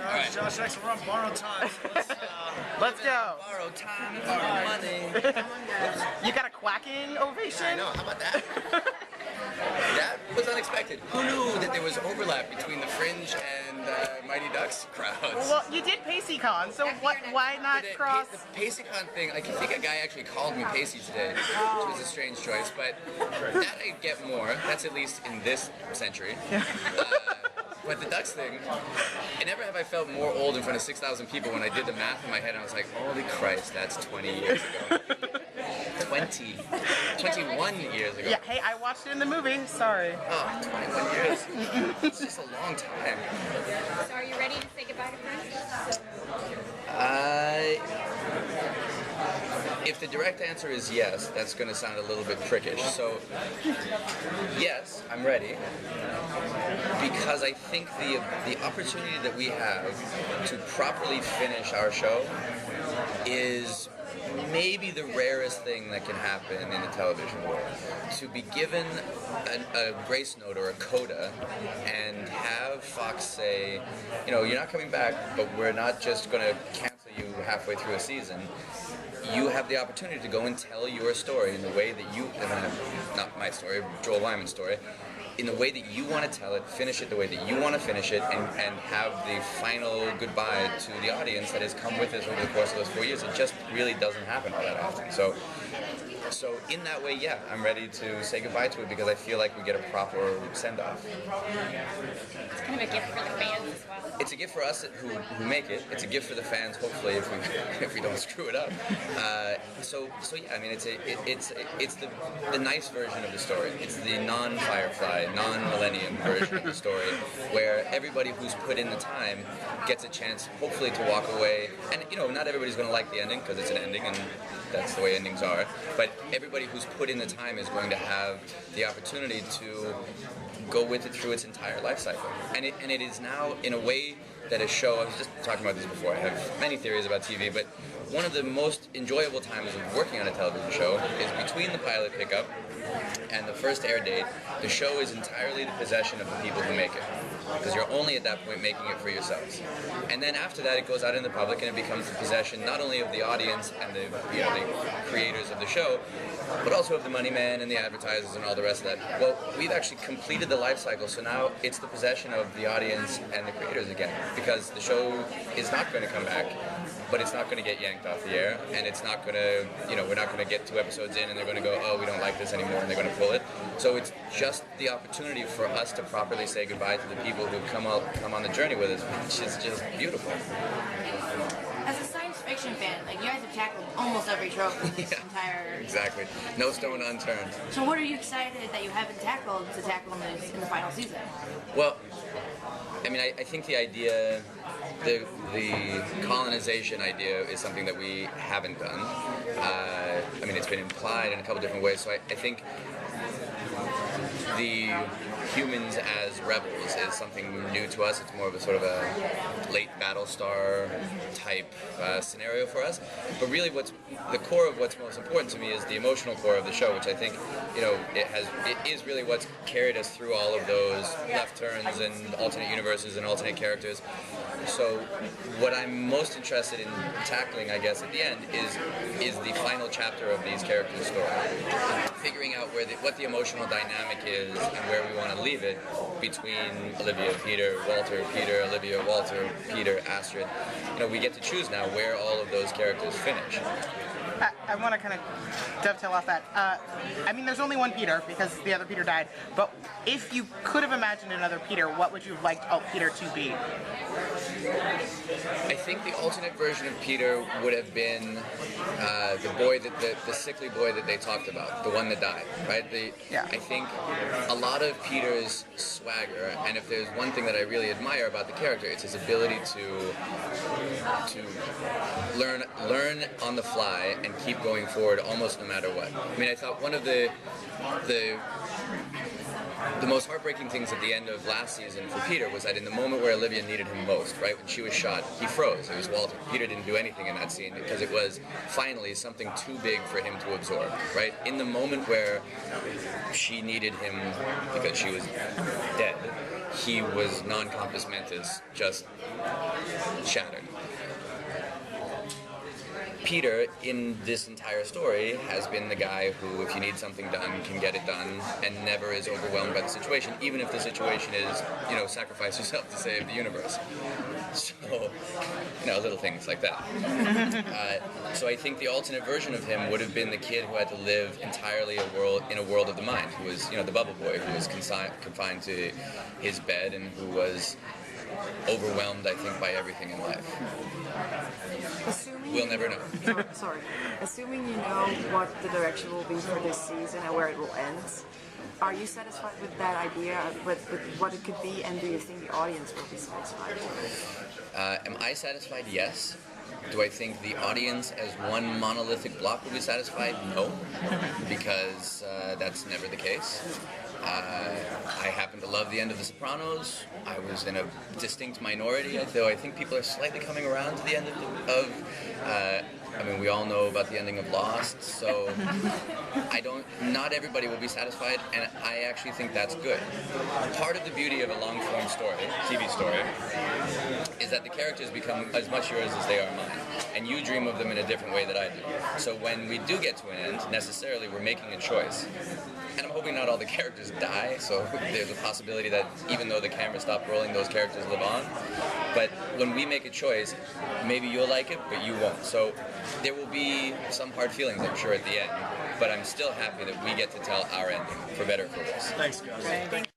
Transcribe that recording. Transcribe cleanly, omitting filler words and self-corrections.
Alright. Josh X, we're on borrowed time. So Let's go. Borrow time and borrow money. You got a quacking ovation? I know, how about that? That was unexpected. Who knew that there was overlap between the Fringe and Mighty Ducks crowds? Well, you did PaceyCon, so why not cross? The PaceyCon thing, I think a guy actually called me Pacey today, which was a strange choice, but that I get more. That's at least in this century. But the Ducks thing, never have I felt more old in front of 6,000 people when I did the math in my head and I was like, holy Christ, that's 20 years ago. 21 years ago. Yeah, hey, I watched it in the movie, sorry. Oh, 21 years. It's just a long time. So are you ready to say goodbye to Fringe? If the direct answer is yes, that's going to sound a little bit prickish. So, yes, I'm ready. Because I think the opportunity that we have to properly finish our show is maybe the rarest thing that can happen in the television world. To be given a grace note or a coda and have Fox say, you know, you're not coming back, but we're not just going to cancel you halfway through a season. You have the opportunity to go and tell your story in the way that you, not my story, Joel Wyman's story, in the way that you want to tell it, finish it the way that you want to finish it, and have the final goodbye to the audience that has come with us over the course of those 4 years. It just really doesn't happen all that often. So in that way, yeah, I'm ready to say goodbye to it because I feel like we get a proper send-off. It's kind of a gift for the fans as well. It's a gift for us who make it. It's a gift for the fans, hopefully, if we don't screw it up. So yeah, I mean, it's the nice version of the story. It's the non-Firefly, non-Millennium version of the story, where everybody who's put in the time gets a chance, hopefully, to walk away. And you know, not everybody's going to like the ending because it's an ending, and that's the way endings are. But everybody who's put in the time is going to have the opportunity to go with it through its entire life cycle. And it is now, in a way, that a show, I was just talking about this before, I have many theories about TV, but one of the most enjoyable times of working on a television show is between the pilot pickup and the first air date. The show is entirely the possession of the people who make it, because you're only at that point making it for yourselves. And then after that, it goes out in the public and it becomes the possession not only of the audience and the creators of the show, but also of the money man and the advertisers and all the rest of that. Well, we've actually completed the life cycle, so now it's the possession of the audience and the creators again, because the show is not going to come back, but it's not going to get yanked off the air, and it's not going to, we're not going to get 2 episodes in and they're going to go, oh, we don't like this anymore, and they're going to pull it. So it's just the opportunity for us to properly say goodbye to the people who come on the journey with us, which is just beautiful. As a science fiction fan, like, you guys have tackled almost every trope in this entire... Exactly. No stone unturned. So what are you excited that you haven't tackled to tackle in the final season? Well, I mean, I think the idea, the colonization idea is something that we haven't done. I mean, it's been implied in a couple different ways, so I think the humans as rebels is something new to us. It's more of a sort of a late Battlestar type scenario for us. But really, the core of what's most important to me is the emotional core of the show, which I think, it is really what's carried us through all of those left turns and alternate universes and alternate characters. So what I'm most interested in tackling, I guess, at the end is the final chapter of these characters' story. Figuring out what the emotional dynamic is and where we want to leave it between Olivia, Peter, Walter, Peter, Olivia, Walter, Peter, Astrid. We get to choose now where all of those characters finish. I want to kind of dovetail off that. I mean, there's only one Peter because the other Peter died, but if you could have imagined another Peter, what would you have liked Peter to be? I think the alternate version of Peter would have been the boy, the sickly boy that they talked about, the one that died, right? I think a lot of Peter's swagger, and if there's one thing that I really admire about the character, it's his ability to learn on the fly and keep going forward almost no matter what. I mean, I thought one of the the most heartbreaking things at the end of last season for Peter was that in the moment where Olivia needed him most, right, when she was shot, he froze. It was Walter. Peter didn't do anything in that scene because it was finally something too big for him to absorb, right? In the moment where she needed him because she was dead, he was non-compos mentis, just shattered. Peter, in this entire story, has been the guy who, if you need something done, can get it done, and never is overwhelmed by the situation, even if the situation is, sacrifice yourself to save the universe. So, little things like that. So I think the alternate version of him would have been the kid who had to live entirely in a world of the mind, who was, the bubble boy, who was confined to his bed and who was overwhelmed, I think, by everything in life. We'll never know. Sorry. Assuming you know what the direction will be for this season and where it will end, are you satisfied with that idea, with what it could be, and do you think the audience will be satisfied? Am I satisfied? Yes. Do I think the audience as one monolithic block will be satisfied? No, because that's never the case. I happen to love the end of The Sopranos. I was in a distinct minority, though I think people are slightly coming around to the end we all know about the ending of Lost, so not everybody will be satisfied, and I actually think that's good. Part of the beauty of a long-form story, TV story, is that the characters become as much yours as they are mine, and you dream of them in a different way that I do. So when we do get to an end, necessarily we're making a choice. And I'm hoping not all the characters die, so there's a possibility that even though the camera stopped rolling, those characters live on. But when we make a choice, maybe you'll like it, but you won't. So there will be some hard feelings, I'm sure, at the end. But I'm still happy that we get to tell our ending, for better or for worse. Thanks, guys.